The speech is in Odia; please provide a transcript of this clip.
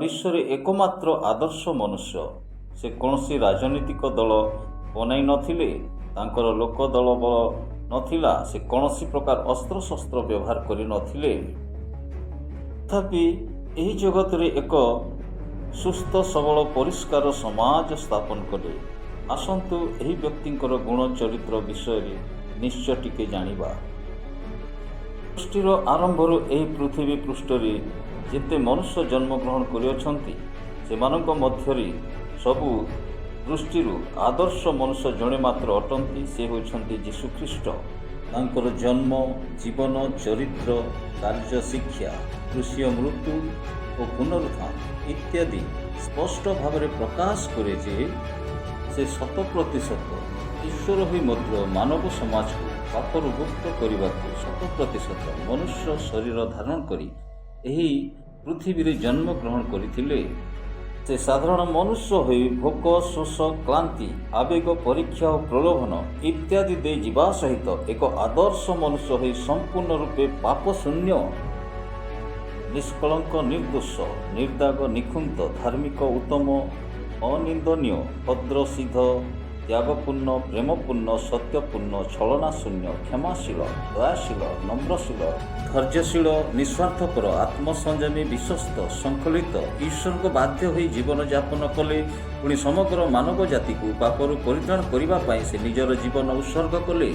ବିଶ୍ୱରେ ଏକମାତ୍ର ଆଦର୍ଶ ମନୁଷ୍ୟ। ସେ କୌଣସି ରାଜନୈତିକ ଦଳ ବନାଇ ନଥିଲେ, ତାଙ୍କର ଲୋକ ଦଳ ବଳ ନଥିଲା, ସେ କୌଣସି ପ୍ରକାର ଅସ୍ତ୍ରଶସ୍ତ୍ର ବ୍ୟବହାର କରିନଥିଲେ। ତଥାପି ଏହି ଜଗତରେ ଏକ ସୁସ୍ଥ ସବଳ ପରିଷ୍କାର ସମାଜ ସ୍ଥାପନ କଲେ। ଆସନ୍ତୁ ଏହି ବ୍ୟକ୍ତିଙ୍କର ଗୁଣ ଚରିତ୍ର ବିଷୟରେ ନିଶ୍ଚୟ ଟିକେ ଜାଣିବା। ସୃଷ୍ଟିର ଆରମ୍ଭରୁ ଏହି ପୃଥିବୀ ପୃଷ୍ଠରେ ଯେତେ ମନୁଷ୍ୟ ଜନ୍ମଗ୍ରହଣ କରିଅଛନ୍ତି, ସେମାନଙ୍କ ମଧ୍ୟରେ ସବୁ ଦୃଷ୍ଟିରୁ ଆଦର୍ଶ ମନୁଷ୍ୟ ଜଣେ ମାତ୍ର ଅଟନ୍ତି, ସେ ହେଉଛନ୍ତି ଯୀଶୁଖ୍ରୀଷ୍ଟ। ତାଙ୍କର ଜନ୍ମ, ଜୀବନ, ଚରିତ୍ର, କାର୍ଯ୍ୟ, ଶିକ୍ଷା, କୃଷିୟ ମୃତ୍ୟୁ ଓ ପୁନରୁତ୍ଥାନ ଇତ୍ୟାଦି ସ୍ପଷ୍ଟ ଭାବରେ ପ୍ରକାଶ କରେ ଯେ ସେ 100% ଈଶ୍ୱର ହୋଇ ମଧ୍ୟ ମାନବ ସମାଜକୁ ପାପରୁ ମୁକ୍ତ କରିବାକୁ 100% ମନୁଷ୍ୟ ଶରୀର ଧାରଣ କରି ଏହି ପୃଥିବୀରେ ଜନ୍ମଗ୍ରହଣ କରିଥିଲେ। ସେ ସାଧାରଣ ମନୁଷ୍ୟ ହୋଇ ଭୋକ, ଶୋଷ, କ୍ଳାନ୍ତି, ଆବେଗ, ପରୀକ୍ଷା ଓ ପ୍ରଲୋଭନ ଇତ୍ୟାଦି ଦେଇ ଯିବା ସହିତ ଏକ ଆଦର୍ଶ ମନୁଷ୍ୟ ହୋଇ ସମ୍ପୂର୍ଣ୍ଣ ରୂପେ ପାପଶୂନ୍ୟ, ନିଷ୍କଳଙ୍କ, ନିର୍ଦୋଷ, ନିର୍ଦାଗ, ନିଖୁନ୍ତ, ଧାର୍ମିକ, ଉତ୍ତମ, ଅନିନ୍ଦନୀୟ, ଭଦ୍ର, ସିଦ୍ଧ, ତ୍ୟାଗପୂର୍ଣ୍ଣ, ପ୍ରେମପୂର୍ଣ୍ଣ, ସତ୍ୟପୂର୍ଣ୍ଣ, ଛଳନାଶୂନ୍ୟ, କ୍ଷମାଶୀଳ, ଦୟାଶୀଳ, ନମ୍ରଶୀଳ, ଧୈର୍ଯ୍ୟଶୀଳ, ନିଃସ୍ୱାର୍ଥପର, ଆତ୍ମସଂଯମୀ, ବିଶ୍ୱସ୍ତ, ଶୃଙ୍ଖଳିତ, ଈଶ୍ୱରଙ୍କୁ ବାଧ୍ୟ ହୋଇ ଜୀବନଯାପନ କଲେ। ପୁଣି ସମଗ୍ର ମାନବ ଜାତିକୁ ପାପରୁ ପରିତ୍ରାଣ କରିବା ପାଇଁ ସେ ନିଜର ଜୀବନ ଉତ୍ସର୍ଗ କଲେ।